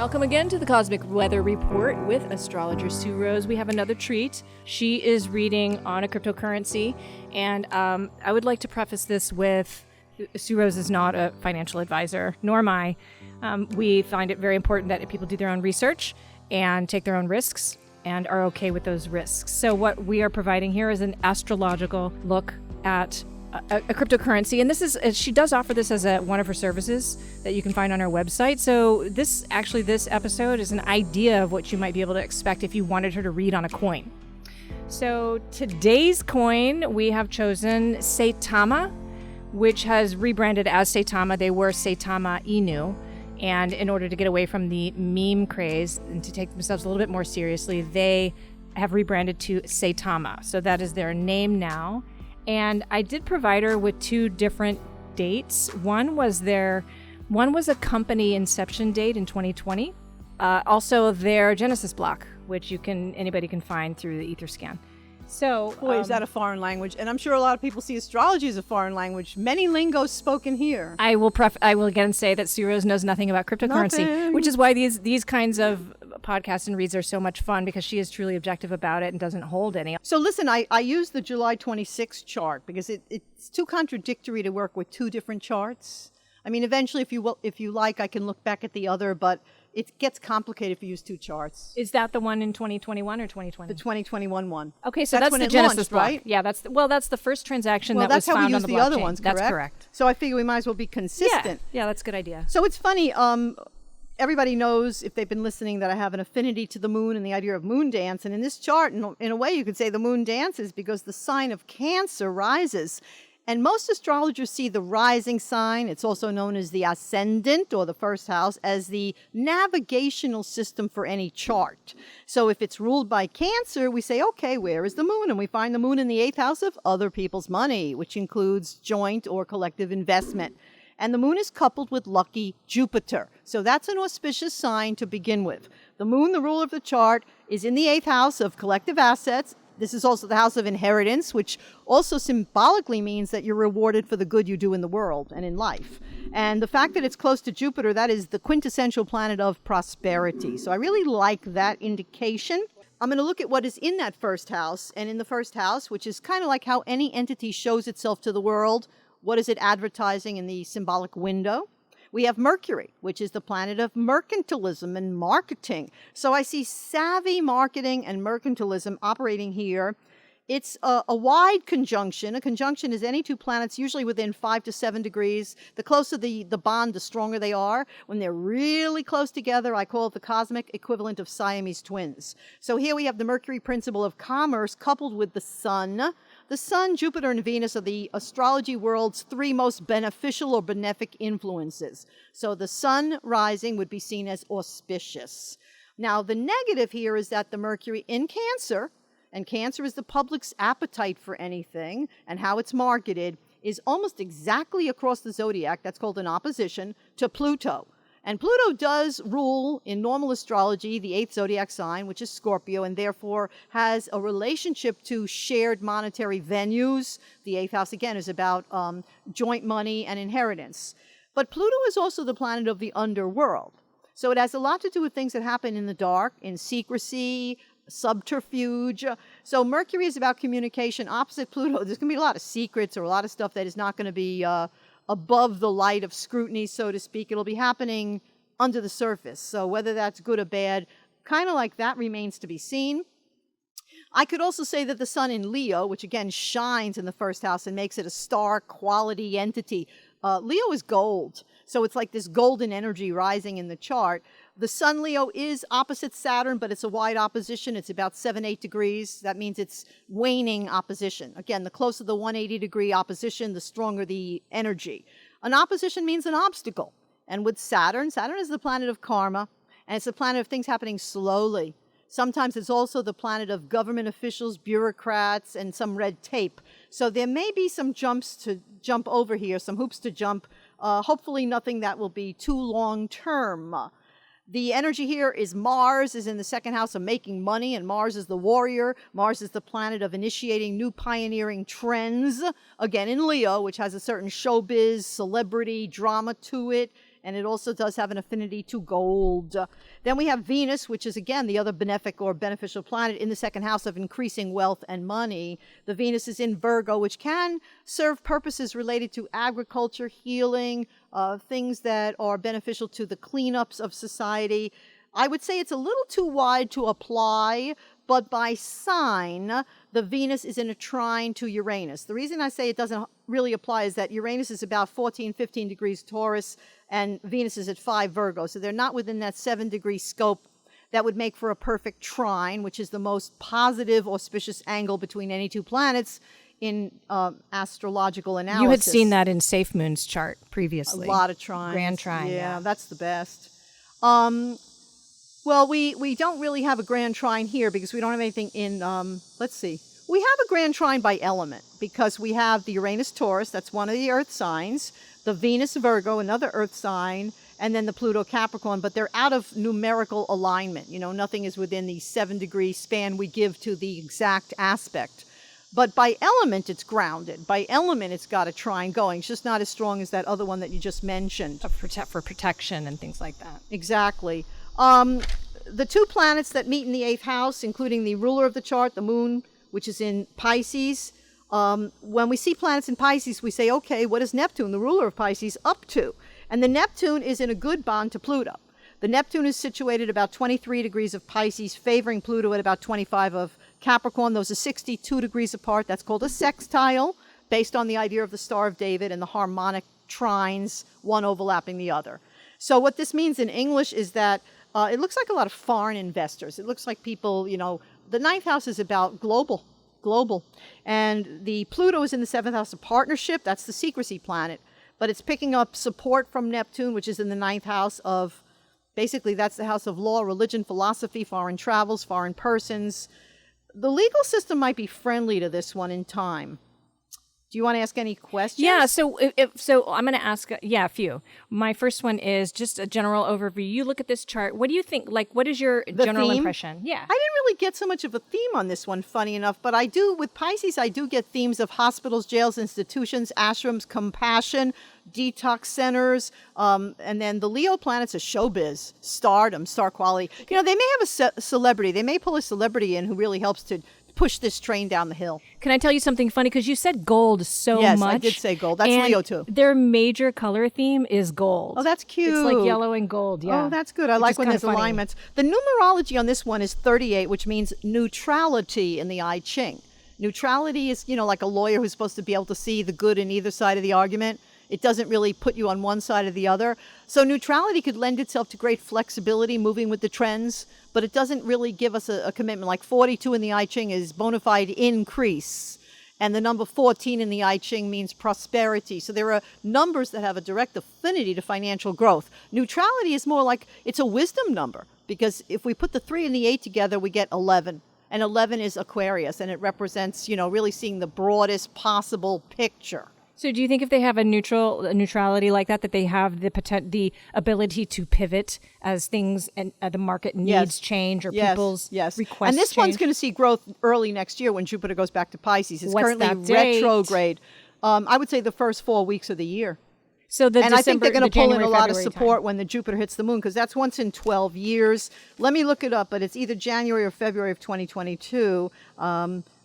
Welcome again to the Cosmic Weather Report with astrologer Sioux Rose. We have another treat. She is reading on a cryptocurrency, and I would like to preface this with Sioux Rose is not a financial advisor, nor am I. We find it very important that people do their own research and take their own risks and are okay with those risks. So what we are providing here is an astrological look at a cryptocurrency, and this is she does offer this as one of her services that you can find on her website. So this episode is an idea of what you might be able to expect if you wanted her to read on a coin. So today's coin, we have chosen SAITAMA, which has rebranded as SAITAMA. They were SAITAMA Inu, and in order to get away from the meme craze and to take themselves a little bit more seriously, they have rebranded to SAITAMA. So that is their name now. And I did provide her with two different dates. One was a company inception date in 2020. Also their Genesis block, which anybody can find through the Etherscan. So, boy, is that a foreign language? And I'm sure a lot of people see astrology as a foreign language. Many lingos spoken here. I will again say that Sioux Rose knows nothing about cryptocurrency, which is why these kinds of podcasts and reads are so much fun, because she is truly objective about it and doesn't hold any. So listen, I use the July 26th chart because it's too contradictory to work with two different charts. I mean, eventually, if you like, I can look back at the other, but it gets complicated if you use two charts. Is that the one in 2021 or 2020? The 2021 one. Okay, so that's the Genesis block, right? Yeah, that's the first transaction that was found on the blockchain. That's how we use the other ones, correct? That's correct. So I figure we might as well be consistent. Yeah, that's a good idea. So it's funny. Everybody knows, if they've been listening, that I have an affinity to the moon and the idea of moon dance. And in this chart, in a way, you could say the moon dances because the sign of Cancer rises. And most astrologers see the rising sign, it's also known as the ascendant or the first house, as the navigational system for any chart. So if it's ruled by Cancer, we say, okay, where is the moon? And we find the moon in the 8th house of other people's money, which includes joint or collective investment. And the moon is coupled with lucky Jupiter. So that's an auspicious sign to begin with. The moon, the ruler of the chart, is in the 8th house of collective assets. This is also the house of inheritance, which also symbolically means that you're rewarded for the good you do in the world and in life. And the fact that it's close to Jupiter, that is the quintessential planet of prosperity. So I really like that indication. I'm going to look at what is in that first house. And in the first house, which is kind of like how any entity shows itself to the world, what is it advertising in the symbolic window? We have Mercury, which is the planet of mercantilism and marketing. So I see savvy marketing and mercantilism operating here. It's a wide conjunction. A conjunction is any two planets, usually within 5 to 7 degrees. The closer the bond, the stronger they are. When they're really close together, I call it the cosmic equivalent of Siamese twins. So here we have the Mercury principle of commerce coupled with the sun. The sun, Jupiter, and Venus are the astrology world's 3 most beneficial or benefic influences. So the sun rising would be seen as auspicious. Now, the negative here is that the Mercury in Cancer, and Cancer is the public's appetite for anything and how it's marketed, is almost exactly across the zodiac. That's called an opposition to Pluto. And Pluto does rule in normal astrology the 8th zodiac sign, which is Scorpio, and therefore has a relationship to shared monetary venues. The 8th house, again, is about joint money and inheritance. But Pluto is also the planet of the underworld. So it has a lot to do with things that happen in the dark, in secrecy, subterfuge. So Mercury is about communication. Opposite Pluto, there's going to be a lot of secrets or a lot of stuff that is not going to be above the light of scrutiny, so to speak. It'll be happening under the surface. So whether that's good or bad, kind of like that remains to be seen. I could also say that the sun in Leo, which again shines in the first house and makes it a star quality entity. Leo is gold. So it's like this golden energy rising in the chart. The sun Leo is opposite Saturn, but it's a wide opposition. It's about 7-8 degrees. That means it's waning opposition. Again, the closer the 180-degree opposition, the stronger the energy. An opposition means an obstacle. And with Saturn is the planet of karma, and it's the planet of things happening slowly. Sometimes it's also the planet of government officials, bureaucrats, and some red tape. So there may be some jumps to jump over here, some hoops to jump. Hopefully nothing that will be too long term. The energy here is Mars is in the 2nd house of making money, and Mars is the warrior. Mars is the planet of initiating new pioneering trends, again in Leo, which has a certain showbiz, celebrity, drama to it. and it also does have an affinity to gold. Then we have Venus, which is again the other benefic or beneficial planet in the second house of increasing wealth and money. The Venus is in Virgo, which can serve purposes related to agriculture, healing, things that are beneficial to the cleanups of society. I would say it's a little too wide to apply, but by sign, the Venus is in a trine to Uranus. The reason I say it doesn't really apply is that Uranus is about 14, 15 degrees Taurus, and Venus is at 5 Virgo. So they're not within that 7-degree scope that would make for a perfect trine, which is the most positive, auspicious angle between any two planets in astrological analysis. You had seen that in Safe Moon's chart previously. A lot of trines. Grand trine. Yeah, that's the best. Well, we don't really have a grand trine here because we don't have anything in, let's see. We have a grand trine by element because we have the Uranus Taurus, that's one of the earth signs, the Venus Virgo, another earth sign, and then the Pluto Capricorn, but they're out of numerical alignment. You know, nothing is within the 7-degree span we give to the exact aspect. But by element, it's grounded. By element, it's got a trine going. It's just not as strong as that other one that you just mentioned. For protection and things like that. Exactly. The two planets that meet in the 8th house, including the ruler of the chart, the moon, which is in Pisces. When we see planets in Pisces, we say, okay, what is Neptune, the ruler of Pisces, up to? And the Neptune is in a good bond to Pluto. The Neptune is situated about 23 degrees of Pisces, favoring Pluto at about 25 of Capricorn. Those are 62 degrees apart. That's called a sextile, based on the idea of the Star of David and the harmonic trines, one overlapping the other. So what this means in English is that it looks like a lot of foreign investors. It looks like people, you know, the 9th house is about global. And the Pluto is in the 7th house of partnership. That's the secrecy planet. But it's picking up support from Neptune, which is in the 9th house of, basically that's the house of law, religion, philosophy, foreign travels, foreign persons. The legal system might be friendly to this one in time. Do you want to ask any questions? Yeah, so I'm going to ask, a few. My first one is just a general overview. You look at this chart. What do you think? Like, what is your general theme? impression? Yeah. I didn't really get so much of a theme on this one, funny enough, but I do, with Pisces, I do get themes of hospitals, jails, institutions, ashrams, compassion, detox centers, and then the Leo planets are showbiz, stardom, star quality. You know, they may have a celebrity. They may pull a celebrity in who really helps to push this train down the hill. Can I tell you something funny? Because you said gold so much. Yes, I did say gold. That's and Leo too. Their major color theme is gold. Oh, that's cute. It's like yellow and gold, yeah. Oh, that's good. I like when there's alignments. The numerology on this one is 38, which means neutrality in the I Ching. Neutrality is, you know, like a lawyer who's supposed to be able to see the good in either side of the argument. It doesn't really put you on one side or the other. So neutrality could lend itself to great flexibility, moving with the trends, but it doesn't really give us a commitment. Like 42 in the I Ching is bona fide increase, and the number 14 in the I Ching means prosperity. So there are numbers that have a direct affinity to financial growth. Neutrality is more like it's a wisdom number, because if we put the 3 and the 8 together, we get 11. And 11 is Aquarius, and it represents, you know, really seeing the broadest possible picture. So do you think if they have a neutrality like that they have the ability to pivot as things and the market needs change or people's requests And this change? one's going to see growth early next year when Jupiter goes back to Pisces. It's What's currently that date? retrograde. I would say the first 4 weeks of the year. So I think they're going to pull in a lot of support when the Jupiter hits the moon, because that's once in 12 years. Let me look it up, but it's either January or February of 2022.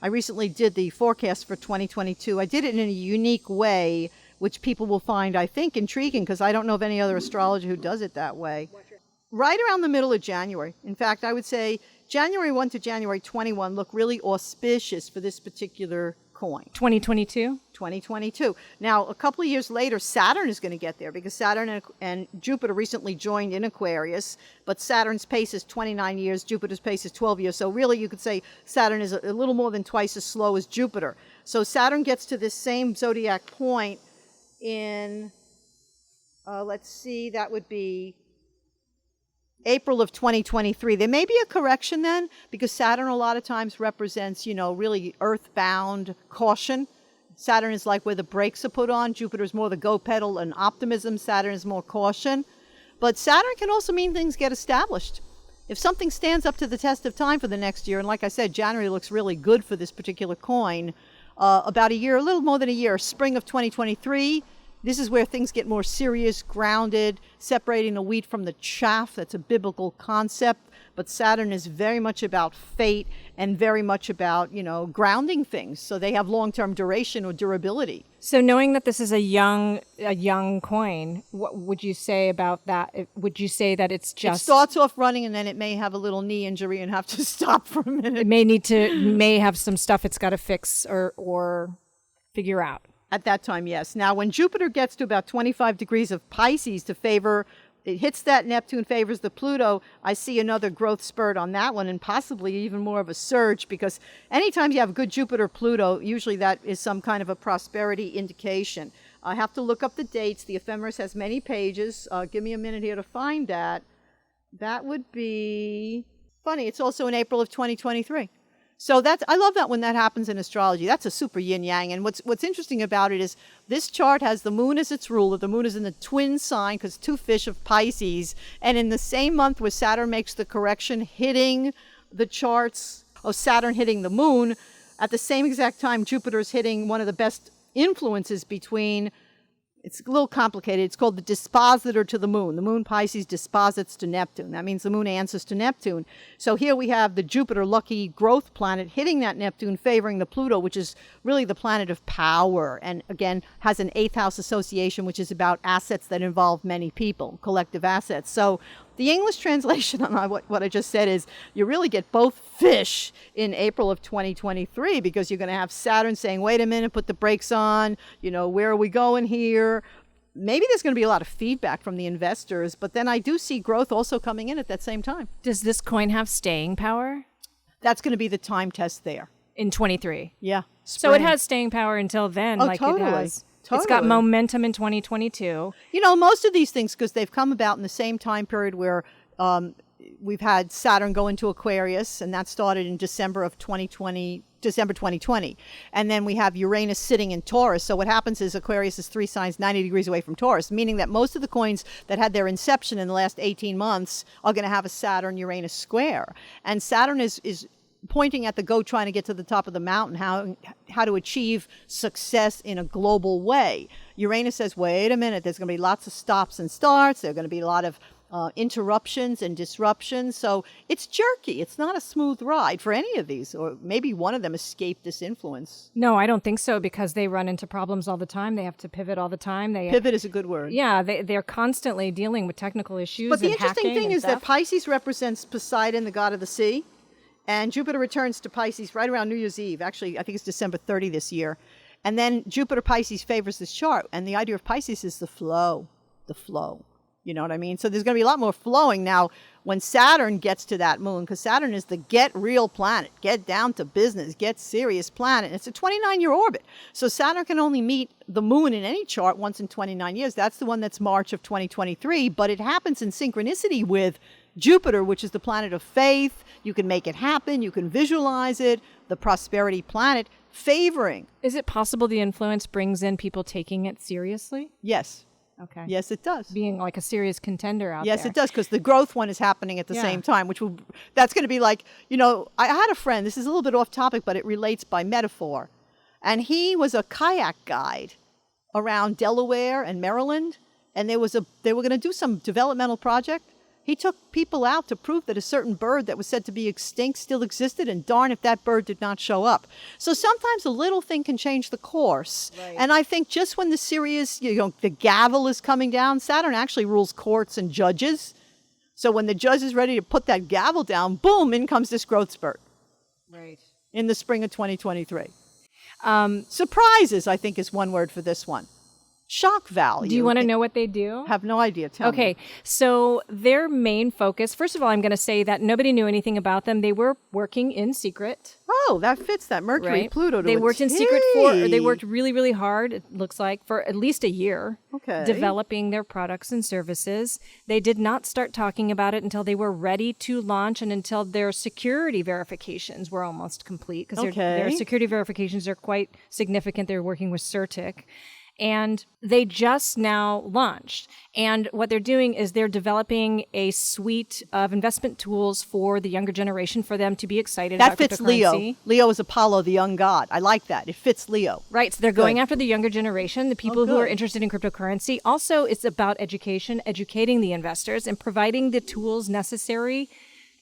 I recently did the forecast for 2022. I did it in a unique way, which people will find, I think, intriguing, because I don't know of any other astrologer who does it that way. Right around the middle of January. In fact, I would say January 1 to January 21 look really auspicious for this particular coin. 2022? 2022. Now, a couple of years later, Saturn is going to get there, because Saturn and Jupiter recently joined in Aquarius, but Saturn's pace is 29 years, Jupiter's pace is 12 years. So really, you could say Saturn is a little more than twice as slow as Jupiter. So Saturn gets to this same zodiac point in, let's see, that would be April of 2023. There may be a correction then, because Saturn a lot of times represents, you know, really earthbound caution. Saturn is like where the brakes are put on. Jupiter is more the go pedal and optimism. Saturn is more caution. But Saturn can also mean things get established. If something stands up to the test of time for the next year, and like I said, January looks really good for this particular coin, about a year, a little more than a year, spring of 2023, This is where things get more serious, grounded, separating the wheat from the chaff. That's a biblical concept. But Saturn is very much about fate and very much about, grounding things. So they have long-term duration or durability. So knowing that this is a young coin, what would you say about that? Would you say that it's just... It starts off running and then it may have a little knee injury and have to stop for a minute. It may have some stuff it's got to fix or figure out. At that time, yes. Now, when Jupiter gets to about 25 degrees of Pisces to favor, it hits that Neptune, favors the Pluto, I see another growth spurt on that one and possibly even more of a surge, because anytime you have good Jupiter-Pluto, usually that is some kind of a prosperity indication. I have to look up the dates. The ephemeris has many pages. Give me a minute here to find that. That would be funny. It's also in April of 2023. So I love that when that happens in astrology. That's a super yin-yang. And what's interesting about it is this chart has the moon as its ruler. The moon is in the twin sign, because two fish of Pisces. And in the same month where Saturn makes the correction, hitting the charts of Saturn hitting the moon, at the same exact time, Jupiter is hitting one of the best influences between... It's a little complicated. It's called the dispositor to the moon. The moon Pisces disposits to Neptune. That means the moon answers to Neptune. So here we have the Jupiter lucky growth planet hitting that Neptune, favoring the Pluto, which is really the planet of power. And again, has an 8th house association, which is about assets that involve many people, collective assets. So the English translation on what I just said is you really get both fish in April of 2023, because you're going to have Saturn saying, wait a minute, put the brakes on, where are we going here? Maybe there's going to be a lot of feedback from the investors, but then I do see growth also coming in at that same time. Does this coin have staying power? That's going to be the time test there. In 23? Yeah. So it has staying power until then, totally. It has. Totally. It's got momentum in 2022. Most of these things, because they've come about in the same time period where we've had Saturn go into Aquarius, and that started in December 2020. And then we have Uranus sitting in Taurus. So what happens is Aquarius is 3 signs 90 degrees away from Taurus, meaning that most of the coins that had their inception in the last 18 months are going to have a Saturn-Uranus square. And Saturn is pointing at the goat trying to get to the top of the mountain, how to achieve success in a global way. Uranus says, wait a minute, there's going to be lots of stops and starts. There are going to be a lot of interruptions and disruptions. So it's jerky. It's not a smooth ride for any of these, or maybe one of them escaped this influence. No, I don't think so, because they run into problems all the time. They have to pivot all the time. Pivot is a good word. Yeah, they're constantly dealing with technical issues. But the interesting thing is that Pisces represents Poseidon, the god of the sea. And Jupiter returns to Pisces right around New Year's Eve. Actually, I think it's December 30 this year. And then Jupiter Pisces favors this chart. And the idea of Pisces is the flow. You know what I mean? So there's going to be a lot more flowing now when Saturn gets to that moon, because Saturn is the get real planet, get down to business, get serious planet. It's a 29-year orbit. So Saturn can only meet the moon in any chart once in 29 years. That's the one that's March of 2023. But it happens in synchronicity with Jupiter, which is the planet of faith. You can make it happen. You can visualize it. The prosperity planet favoring. Is it possible the influence brings in people taking it seriously? Yes. Okay. Yes, it does. Being like a serious contender out there. Yes, it does, because the growth one is happening at the same time, that's going to be like, I had a friend, this is a little bit off topic, but it relates by metaphor. And he was a kayak guide around Delaware and Maryland, and they were going to do some developmental project. He took people out to prove that a certain bird that was said to be extinct still existed, and darn if that bird did not show up. So sometimes a little thing can change the course. Right. And I think just when the serious, the gavel is coming down, Saturn actually rules courts and judges. So when the judge is ready to put that gavel down, boom, in comes this growth spurt. Right. In the spring of 2023. Surprises, I think, is one word for this one. Shock value. Do you want to know what they do? Have no idea. Tell me. Okay, so their main focus, first of all, I'm going to say that nobody knew anything about them. They were working in secret. Oh, that fits that Mercury, right? Pluto to They worked in secret they worked really, really hard, it looks like, for at least a year. Okay. Developing their products and services. They did not start talking about it until they were ready to launch and until their security verifications were almost complete, because their security verifications are quite significant. They're working with CerTIC. and they just now launched. And what they're doing is they're developing a suite of investment tools for the younger generation for them to be excited about That fits cryptocurrency. Leo. Leo is Apollo, the young god. I like that. It fits Leo. Right. So they're going after the younger generation, the people who are good. interested in cryptocurrency. Also, it's about education, educating the investors and providing the tools necessary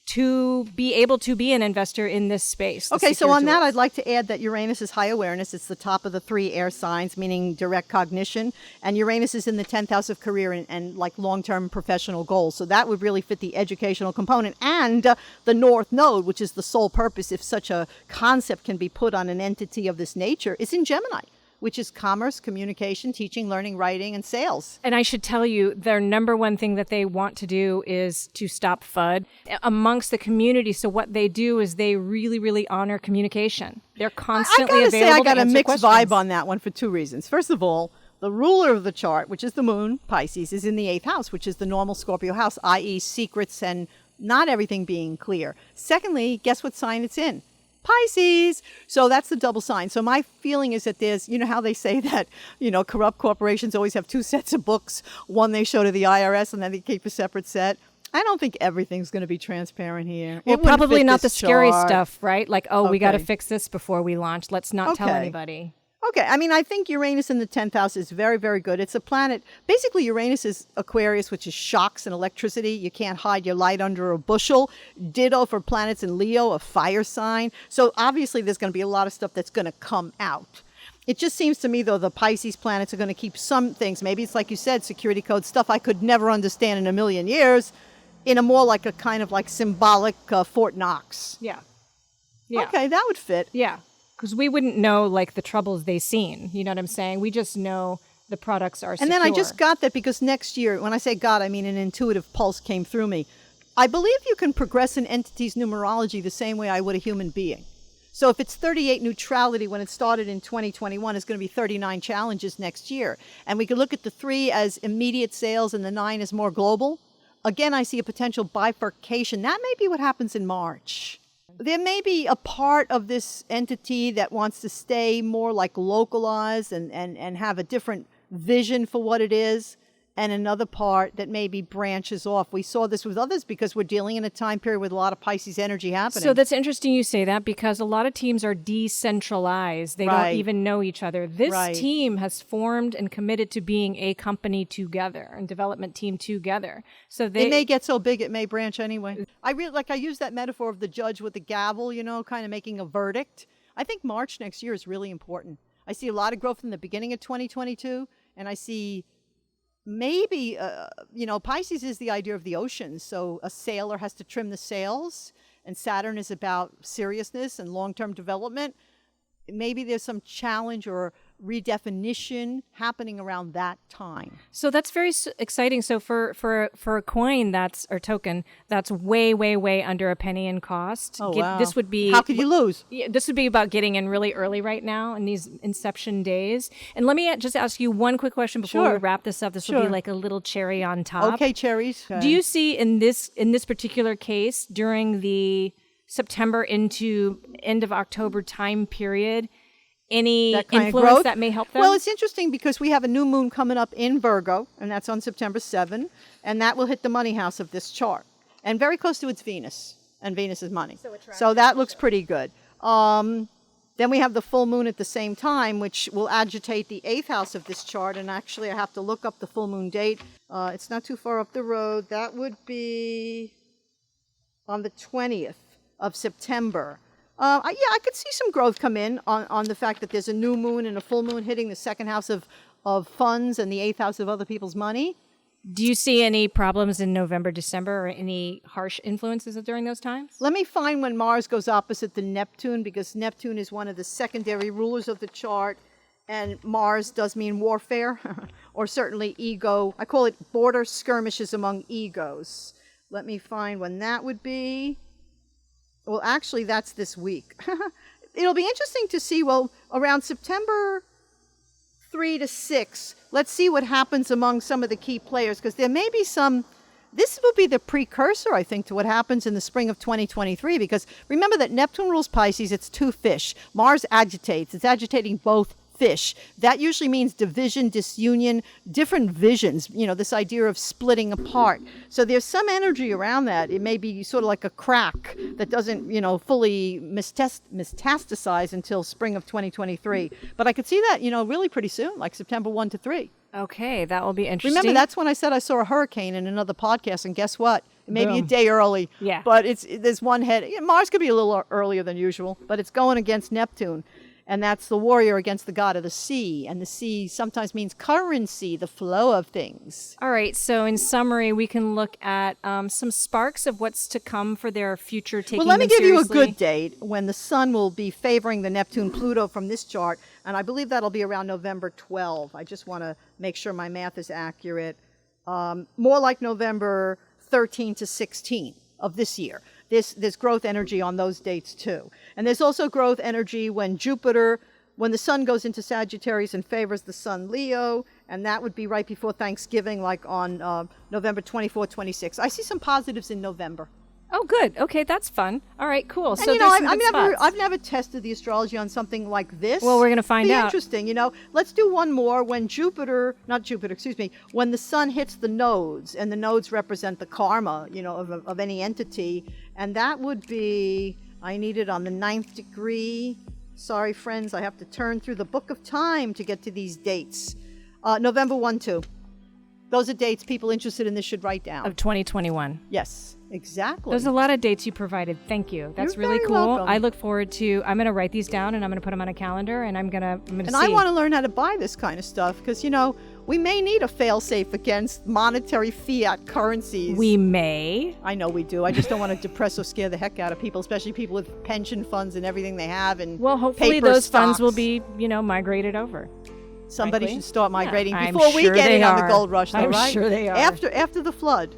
to be able to be an investor in this space. Okay, so on that, I'd like to add that Uranus is high awareness. It's the top of the 3 air signs, meaning direct cognition. And Uranus is in the 10th house of career and like long-term professional goals. So that would really fit the educational component. And the North Node, which is the sole purpose, if such a concept can be put on an entity of this nature, is in Gemini, which is commerce, communication, teaching, learning, writing, and sales. And I should tell you, their number one thing that they want to do is to stop FUD amongst the community. So what they do is they really, really honor communication. They're constantly available to answer questions. I got a mixed vibe on that one for 2 reasons. First of all, the ruler of the chart, which is the moon, Pisces, is in the 8th house, which is the normal Scorpio house, i.e. secrets and not everything being clear. Secondly, guess what sign it's in? Pisces. So that's the double sign. So my feeling is that there's, you know how they say that, corrupt corporations always have 2 sets of books. One they show to the IRS and then they keep a separate set. I don't think everything's going to be transparent here. Well, probably not the scary chart. stuff, right? Like, we got to Okay. fix this before we launch. Let's not tell anybody. Okay, I mean, I think Uranus in the 10th house is very, very good. It's a planet. Basically, Uranus is Aquarius, which is shocks and electricity. You can't hide your light under a bushel. Ditto for planets in Leo, a fire sign. So obviously, there's going to be a lot of stuff that's going to come out. It just seems to me, though, the Pisces planets are going to keep some things. Maybe it's like you said, security code stuff I could never understand in a million years, in a more like a kind of like symbolic Fort Knox. Yeah. Okay, that would fit. Yeah. Because we wouldn't know, like, the troubles they've seen. You know what I'm saying? We just know the products are secure. And then I just got that because next year, when I say God, I mean an intuitive pulse came through me. I believe you can progress an entity's numerology the same way I would a human being. So if it's 38 neutrality when it started in 2021, it's going to be 39 challenges next year. And we could look at the 3 as immediate sales and the 9 as more global. Again, I see a potential bifurcation. That may be what happens in March. There may be a part of this entity that wants to stay more like localized and have a different vision for what it is, and another part that maybe branches off. We saw this with others because we're dealing in a time period with a lot of Pisces energy happening. So that's interesting you say that, because a lot of teams are decentralized. They don't even know each other. This team has formed and committed to being a company together and development team together. So they may get so big it may branch anyway. I use that metaphor of the judge with the gavel, kind of making a verdict. I think March next year is really important. I see a lot of growth in the beginning of 2022, and I see maybe, Pisces is the idea of the ocean. So a sailor has to trim the sails, and Saturn is about seriousness and long-term development. Maybe there's some challenge or redefinition happening around that time. So that's very exciting. So for a coin or token that's way under a penny in cost. Wow. This would be, how could you lose? Yeah, this would be about getting in really early right now in these inception days. And let me just ask you one quick question before we wrap this up. This will be like a little cherry on top. Okay, cherries. Okay. Do you see in this particular case during the September into end of October time period any influence that may help them? Well, it's interesting because we have a new moon coming up in Virgo, and that's on September 7, and that will hit the money house of this chart. And very close to its Venus, and Venus is money. So that looks pretty good. Then we have the full moon at the same time, which will agitate the 8th house of this chart. And actually, I have to look up the full moon date. It's not too far up the road. That would be on the 20th of September. I could see some growth come in on the fact that there's a new moon and a full moon hitting the 2nd house of funds and the 8th house of other people's money. Do you see any problems in November, December, or any harsh influences during those times? Let me find when Mars goes opposite the Neptune, because Neptune is one of the secondary rulers of the chart, and Mars does mean warfare, or certainly ego. I call it border skirmishes among egos. Let me find when that would be. Well, actually, that's this week. It'll be interesting to see, around September 3 to 6, let's see what happens among some of the key players, because there may be this will be the precursor, I think, to what happens in the spring of 2023, because remember that Neptune rules Pisces, it's 2 fish. Mars agitates. It's agitating both fish. That usually means division, disunion, different visions, this idea of splitting apart. So there's some energy around that. It may be sort of like a crack that doesn't, fully metastasize until spring of 2023. But I could see that, really pretty soon, like September 1 to 3. Okay, that will be interesting. Remember, that's when I said I saw a hurricane in another podcast, and guess what? It may be a day early. Yeah. But there's one head. Mars could be a little earlier than usual, but it's going against Neptune. And that's the warrior against the god of the sea. And the sea sometimes means currency, the flow of things. All right. So in summary, we can look at some sparks of what's to come for their future taking Well, let me them give you a seriously. good date when the sun will be favoring the Neptune-Pluto from this chart. And I believe that'll be around November 12. I just want to make sure my math is accurate. More like November 13 to 16 of this year. There's growth energy on those dates too. And there's also growth energy when the sun goes into Sagittarius and favors the sun Leo, and that would be right before Thanksgiving, like on November 24, 26. I see some positives in November. Oh, good. Okay, that's fun. All right, cool. And So there's some good spots. I've never tested the astrology on something like this. Well, we're going to find out. Interesting. Let's do one more when when the sun hits the nodes, and the nodes represent the karma, of any entity. And that would be, I need it on the 9th degree. Sorry, friends, I have to turn through the book of time to get to these dates. November 1, 2. Those are dates people interested in this should write down. Of 2021. Yes, exactly. There's a lot of dates you provided. Thank you. That's You're really very cool. welcome. I look forward to, I'm going to write these down and I'm going to put them on a calendar and I'm going to see. And I want to learn how to buy this kind of stuff because, we may need a fail-safe against monetary fiat currencies. We may. I know we do. I just don't want to depress or scare the heck out of people, especially people with pension funds and everything they have. And Well, hopefully paper those funds stocks. will be, migrated over. Somebody frankly. should start migrating I'm before we sure get they in on are. the gold rush, though, I'm right? sure they are. After the flood.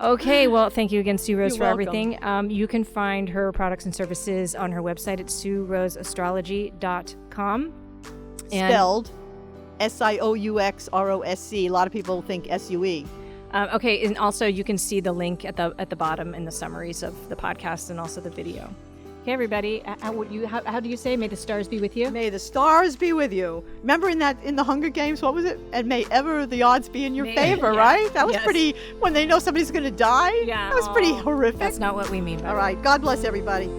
Okay, well, thank you again, Sioux Rose, You're for welcome. everything. You can find her products and services on her website at SiouxRoseAstrology.com. Spelled SIOUXROSC. A lot of people think SUE. Okay, and also you can see the link at the bottom in the summaries of the podcast and also the video. Okay, everybody, how do you say, may the stars be with you? May the stars be with you. Remember in the Hunger Games, what was it? And may ever the odds be in your favor, yeah. right? That was Yes. pretty, when they know somebody's going to die. Yeah, That was pretty horrific. That's not what we mean by All that. right. God bless everybody.